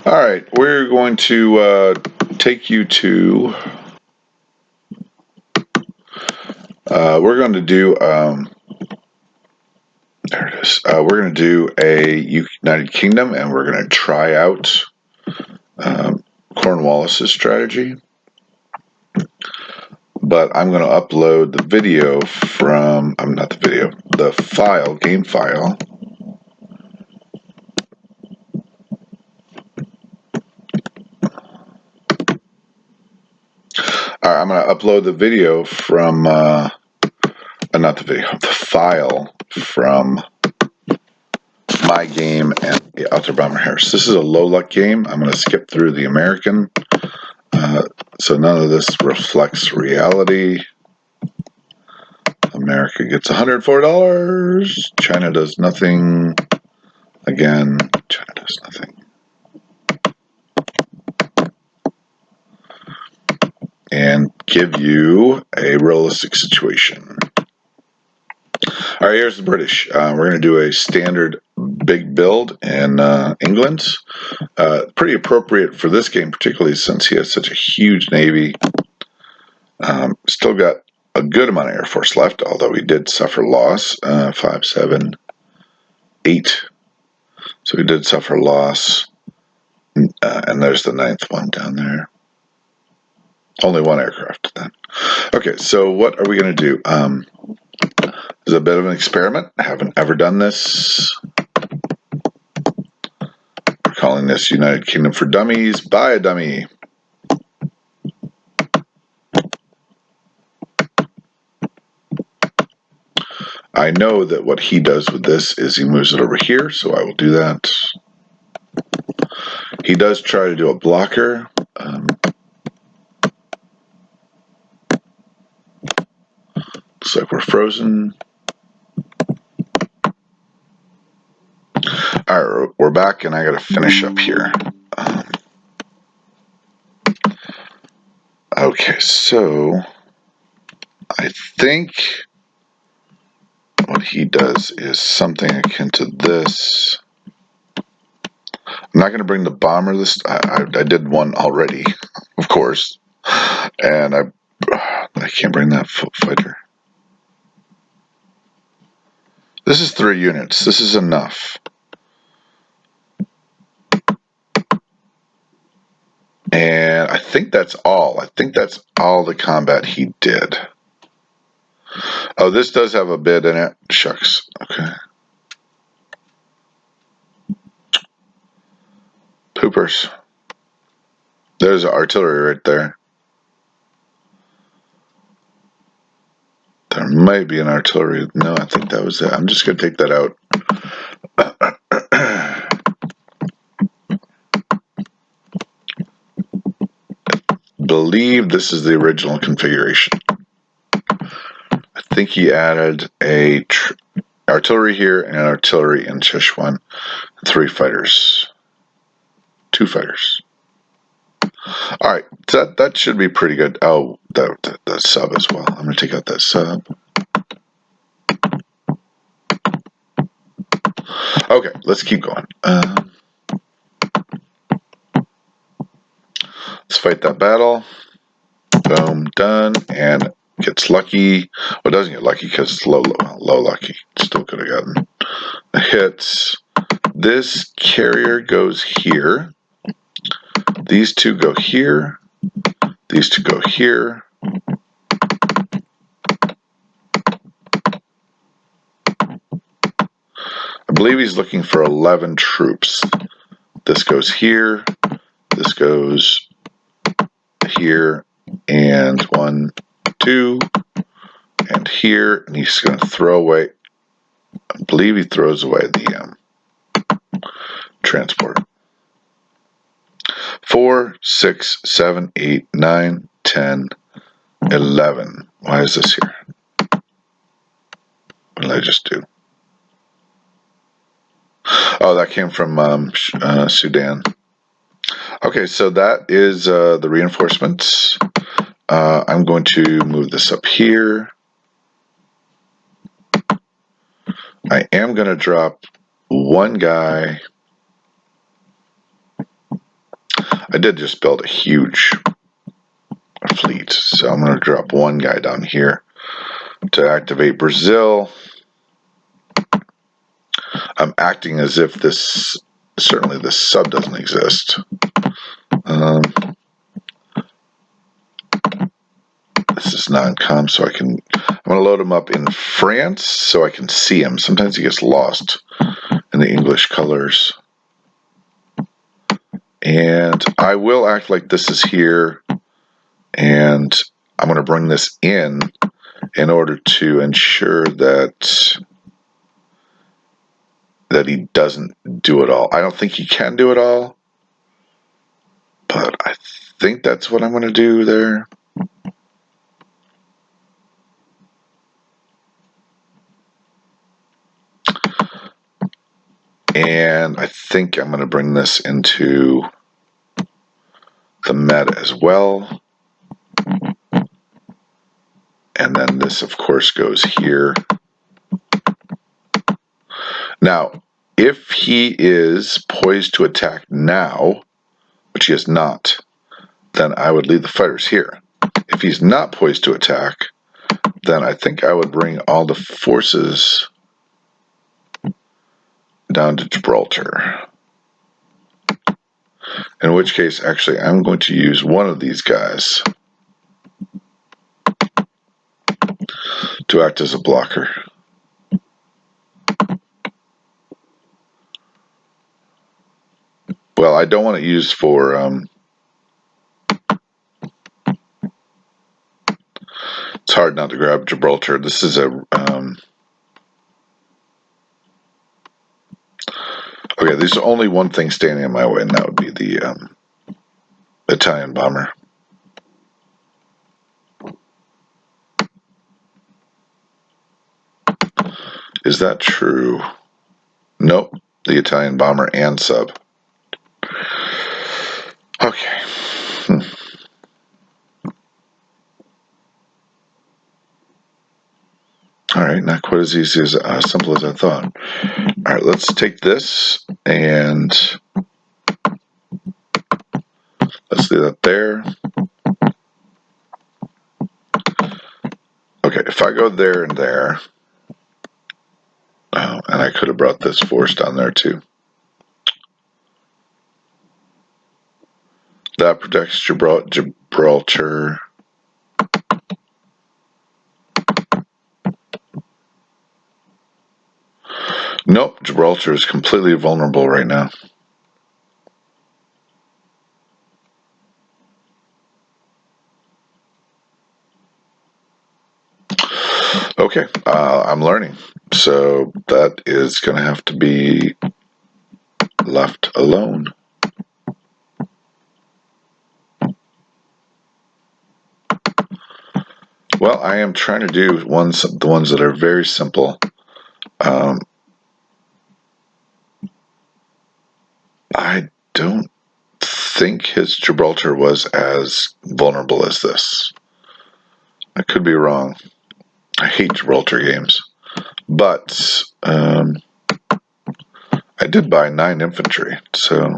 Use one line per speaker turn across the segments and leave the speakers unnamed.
All right, we're going to take you to. We're going to do. There it is. We're going to do a United Kingdom, and we're going to try out Cornwallis's strategy. But I'm going to upload the video from. Not the video. The file, game file. All right, I'm going to upload the video from. Not the video. The file from my game and the Autobomber Harris. This is a low luck game. I'm going to skip through the American. So none of this reflects reality. America gets $104. China does nothing. Again, China does nothing. And give you a realistic situation. All right, here's the British. We're going to do a standard big build in England. Pretty appropriate for this game, particularly since he has such a huge navy. Still got a good amount of Air Force left, although he did suffer loss. 5, 7, 8. So he did suffer loss. And there's the 9th one down there. Only one aircraft then. Okay, so what are we going to do? This is a bit of an experiment. I haven't ever done this. We're calling this United Kingdom for Dummies. Buy a dummy. I know that what he does with this is he moves it over here, so I will do that. He does try to do a blocker. Looks like we're frozen. All right, we're back, and I got to finish up here. Okay, so I think what he does is something akin to this. I'm not going to bring the bomber this. I did one already, of course, and I can't bring that fighter. This is 3 units. This is enough. And I think that's all. I think that's all the combat he did. Oh, this does have a bid in it. Shucks. Okay. Poopers. There's artillery right there. There might be an artillery. No, I think that was it. I'm just going to take that out. Believe this is the original configuration. I think he added a artillery here and an artillery in Sichuan. 3 fighters. 2 fighters. All right, that should be pretty good. Oh, the sub as well. I'm going to take out that sub. Okay, let's keep going. Let's fight that battle. Boom, done, and gets lucky. Well, it doesn't get lucky because it's low lucky. Still could have gotten a hit. This carrier goes here. These 2 go here. These 2 go here. I believe he's looking for 11 troops. This goes here. This goes here. And 1, 2. And here. And he's going to throw away. I believe he throws away the transport. 4, 6, 7, 8, 9, 10, 11. Why is this here? What did I just do? Oh, that came from Sudan. Okay, so that is the reinforcements. I'm going to move this up here. I am going to drop one guy I did just build a huge fleet, so I'm going to drop one guy down here to activate Brazil. I'm acting as if this, certainly this sub doesn't exist. This is non-com, so I'm going to load him up in France so I can see him. Sometimes he gets lost in the English colors. And I will act like this is here, and I'm going to bring this in order to ensure that he doesn't do it all. I don't think he can do it all, but I think that's what I'm going to do there. And I think I'm going to bring this into the Med as well. And then this, of course, goes here. Now, if he is poised to attack now, which he is not, then I would leave the fighters here. If he's not poised to attack, then I think I would bring all the forces down to Gibraltar. In which case, actually, I'm going to use one of these guys to act as a blocker. Well, I don't want to use for it's hard not to grab Gibraltar. This is a okay, there's only one thing standing in my way, and that would be the Italian bomber. Is that true? Nope, the Italian bomber and sub. Okay. Alright, not quite as easy as simple as I thought. Alright, let's take this and let's do that there. Okay, if I go there and there, and I could have brought this force down there too. That protects Gibraltar. Nope, Gibraltar is completely vulnerable right now. Okay, I'm learning. So that is going to have to be left alone. Well, I am trying to do the ones that are very simple. I don't think his Gibraltar was as vulnerable as this. I could be wrong. I hate Gibraltar games. But I did buy 9 infantry, so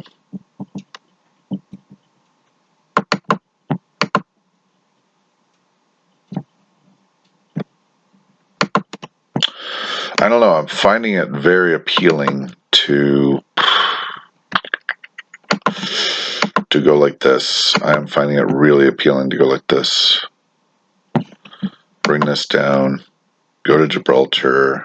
I don't know. I'm finding it very appealing to go like this. I'm finding it really appealing to go like this. Bring this down. Go to Gibraltar.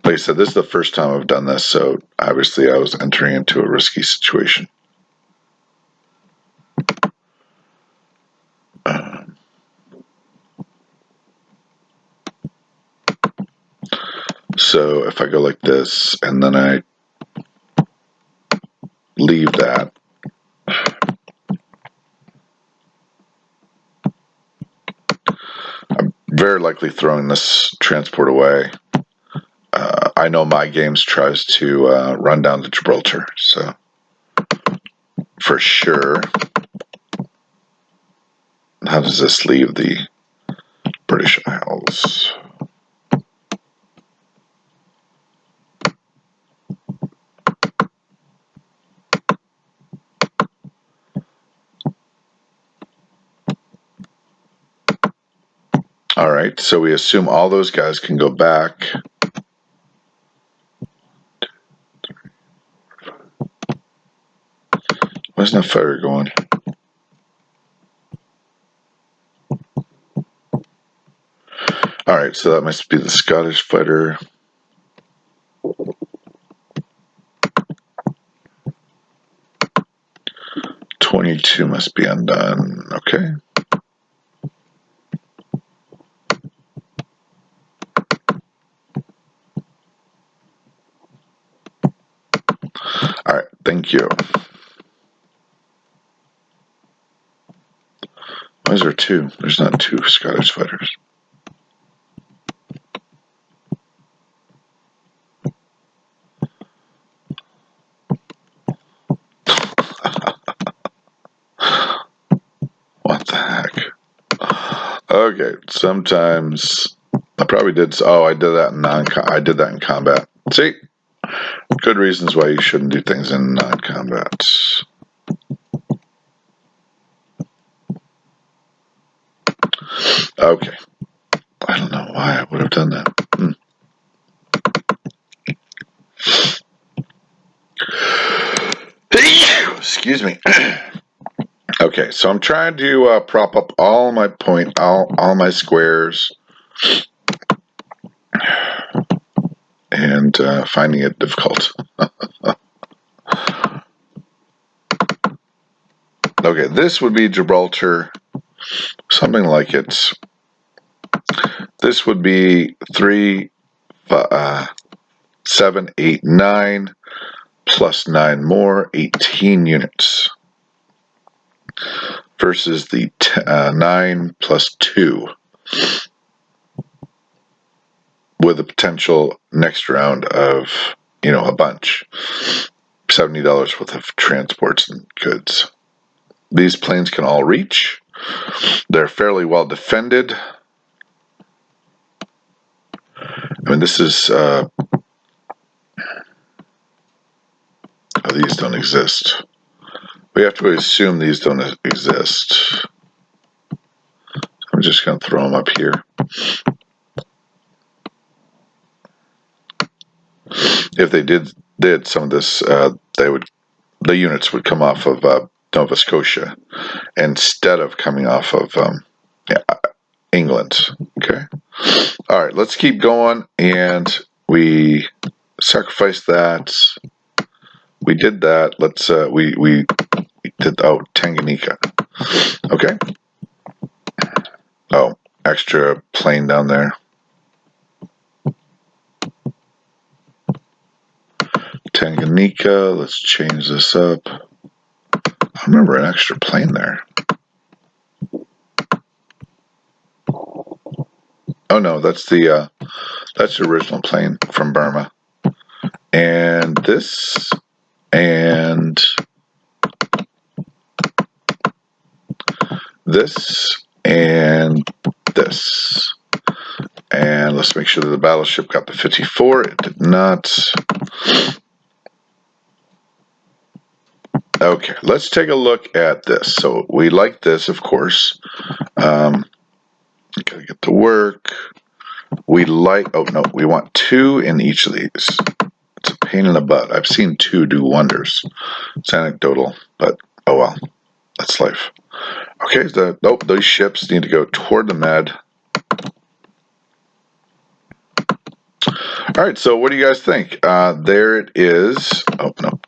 Like I said, this is the first time I've done this, so obviously I was entering into a risky situation. So if I go like this, and then I leave that, I'm very likely throwing this transport away. I know my games tries to run down to Gibraltar, so for sure. How does this leave the British Isles? Alright, so we assume all those guys can go back. Where's that fire going? Alright, so that must be the Scottish fighter. $22 must be undone. Okay. Alright, thank you. Why is there two? There's not two Scottish fighters. What the heck? Okay, sometimes I probably did. Oh, I did that in I did that in combat. See, good reasons why you shouldn't do things in non-combat. Okay, I don't know why I would have done that. Excuse me. Okay, so I'm trying to prop up all my all my squares, and finding it difficult. Okay, this would be Gibraltar, something like it. This would be 3, 7, 8, 9, plus 9 more, 18 units. Versus the 9 plus 2. With a potential next round of, a bunch. $70 worth of transports and goods. These planes can all reach. They're fairly well defended. I mean, this is, these don't exist. We have to assume these don't exist. I'm just going to throw them up here. If they did some of this, the units would come off of Nova Scotia instead of coming off of England. Okay. All right, let's keep going, and we sacrificed that. We did that. Let's we did Tanganyika. Okay. Oh, extra plane down there. Tanganyika. Let's change this up. I remember an extra plane there. Oh no, that's the original plane from Burma. And this and this and this. And let's make sure that the battleship got the 54. It did not. Okay, let's take a look at this. So we like this, of course. Gotta get to work. We like, oh no, we want 2 in each of these. It's a pain in the butt. I've seen 2 do wonders. It's anecdotal, but oh well, that's life. Okay, nope, those ships need to go toward the Med. All right, so what do you guys think? There it is. Oh no.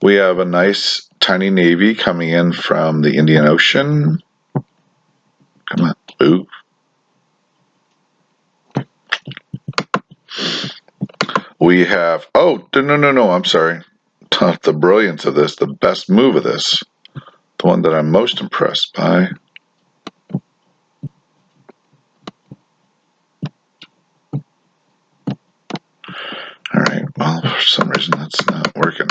We have a nice tiny navy coming in from the Indian Ocean. Come on, ooh. We have, oh, no, I'm sorry. The brilliance of this, the best move of this, the one that I'm most impressed by. All right, well, for some reason that's not working.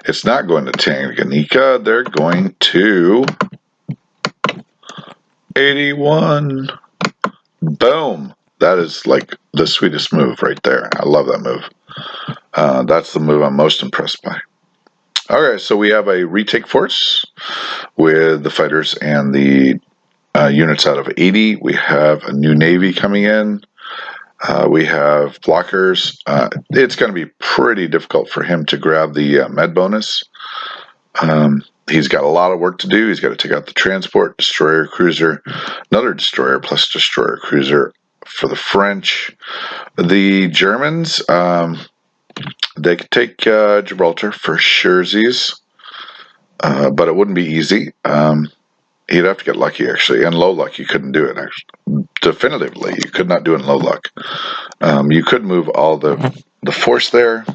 It's not going to Tanganyika. They're going to 81. Boom. That is like the sweetest move right there. I love that move. That's the move I'm most impressed by. Okay, so we have a retake force with the fighters and the units out of 80. We have a new navy coming in. We have blockers. It's going to be pretty difficult for him to grab the med bonus. He's got a lot of work to do. He's got to take out the transport, destroyer cruiser, another destroyer plus destroyer cruiser for the French. The Germans, they could take Gibraltar for surezies, but it wouldn't be easy. He'd have to get lucky, actually. And low luck, you couldn't do it, actually. Definitively, you could not do it in low luck. You could move all the force there.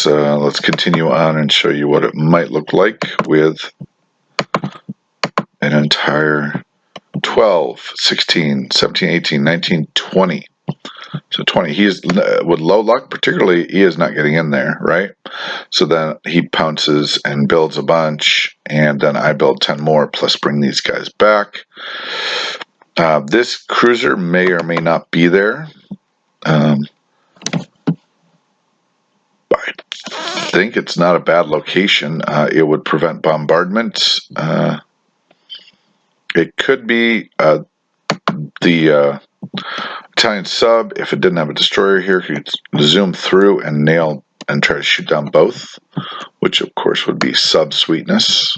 Let's continue on and show you what it might look like with an entire 12, 16, 17, 18, 19, 20. So 20, he is, with low luck particularly, he is not getting in there, right? So then he pounces and builds a bunch, and then I build 10 more, plus bring these guys back. This cruiser may or may not be there. I think it's not a bad location. It would prevent bombardment. It could be the Italian sub, if it didn't have a destroyer here, could zoom through and nail and try to shoot down both, which of course would be sub sweetness.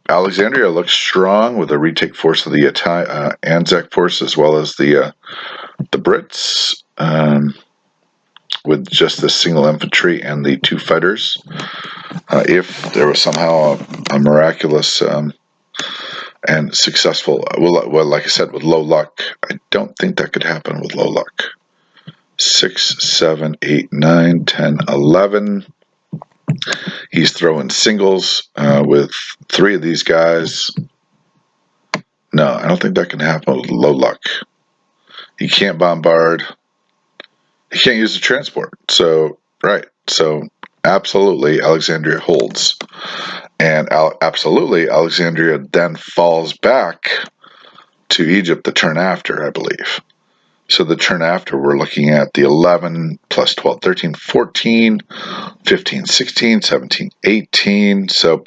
Alexandria looks strong with a retake force of the Anzac force as well as the Brits, with just the single infantry and the 2 fighters. If there was somehow a miraculous and successful, well, like I said, with low luck, I don't think that could happen with low luck. 6, 7, 8, 9, 10, 11. He's throwing singles with 3 of these guys. No, I don't think that can happen with low luck. He can't bombard. He can't use the transport. So, right. So, absolutely, Alexandria holds. And absolutely, Alexandria then falls back to Egypt the turn after, I believe. So the turn after, we're looking at the 11 plus 12, 13, 14, 15, 16, 17, 18. So,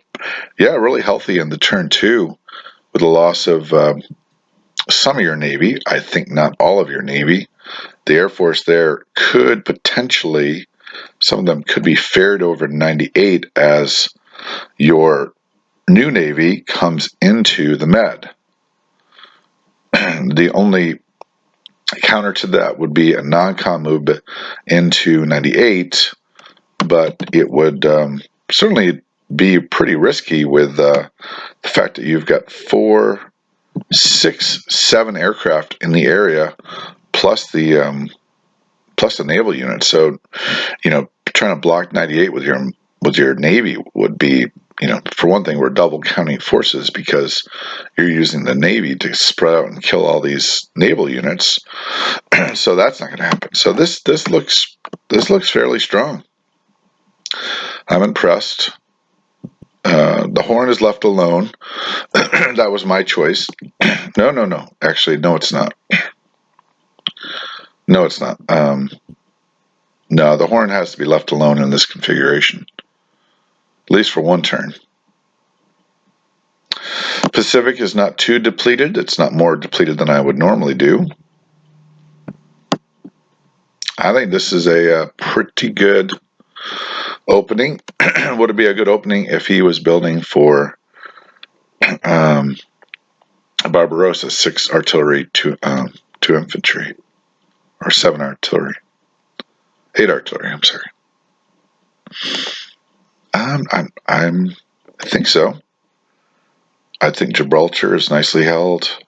yeah, really healthy in the turn 2 with the loss of some of your Navy. I think not all of your Navy. The Air Force there could potentially, some of them could be fared over to 98 as your new Navy comes into the Med. The only counter to that would be a non-com move into 98, but it would certainly be pretty risky with the fact that you've got 4, 6, 7 aircraft in the area, plus the naval unit. So, trying to block 98 with your Navy would be, for one thing, we're double counting forces because you're using the Navy to spread out and kill all these naval units. So that's not going to happen. So this looks fairly strong. I'm impressed. The Horn is left alone. That was my choice. No. Actually, no, it's not. No, it's not. No, the Horn has to be left alone in this configuration, at least for one turn. Pacific is not too depleted. It's not more depleted than I would normally do. I think this is a pretty good opening. Would it be a good opening if he was building for Barbarossa, 6 artillery, 2 infantry, or 7 artillery, 8 artillery? I'm sorry. I think so. I think Gibraltar is nicely held.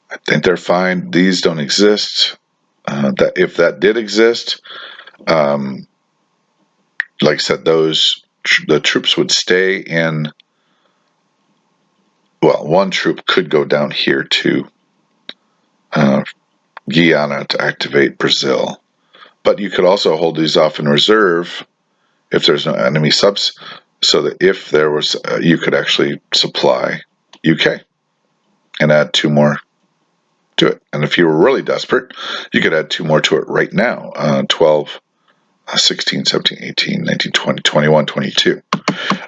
I think they're fine. These don't exist. That if that did exist, like I said, the troops would stay in. Well, one troop could go down here to Guyana to activate Brazil, but you could also hold these off in reserve if there's no enemy subs, so that if there was, you could actually supply UK and add 2 more to it. And if you were really desperate, you could add 2 more to it right now, 12, 16, 17, 18, 19, 20, 21, 22.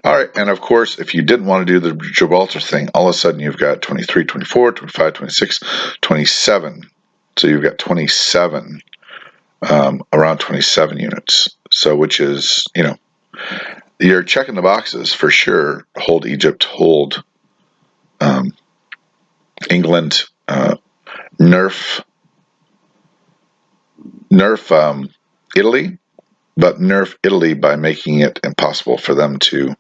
All right, and of course, if you didn't want to do the Gibraltar thing, all of a sudden you've got 23, 24, 25, 26, 27. So you've got 27, around 27 units. So which is, you're checking the boxes for sure. Hold Egypt, hold England, nerf Italy, but nerf Italy by making it impossible for them to,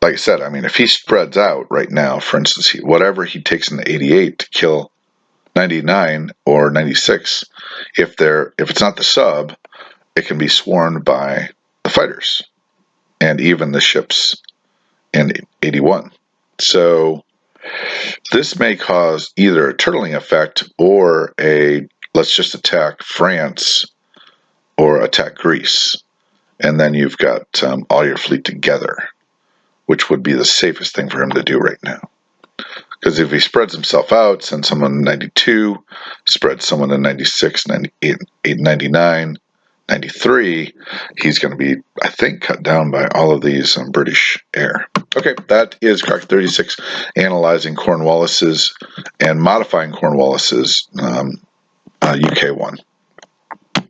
like I said, I mean, if he spreads out right now, for instance, whatever he takes in the 88 to kill 99 or 96, if it's not the sub, it can be swarmed by the fighters and even the ships in 81. So this may cause either a turtling effect or let's just attack France or attack Greece, and then you've got all your fleet together, which would be the safest thing for him to do right now. Because if he spreads himself out, sends someone to 92, spreads someone to 96, 98, 99, 93, he's going to be, I think, cut down by all of these British air. Okay, that is Crack 36, analyzing Cornwallis's and modifying Cornwallis's UK1.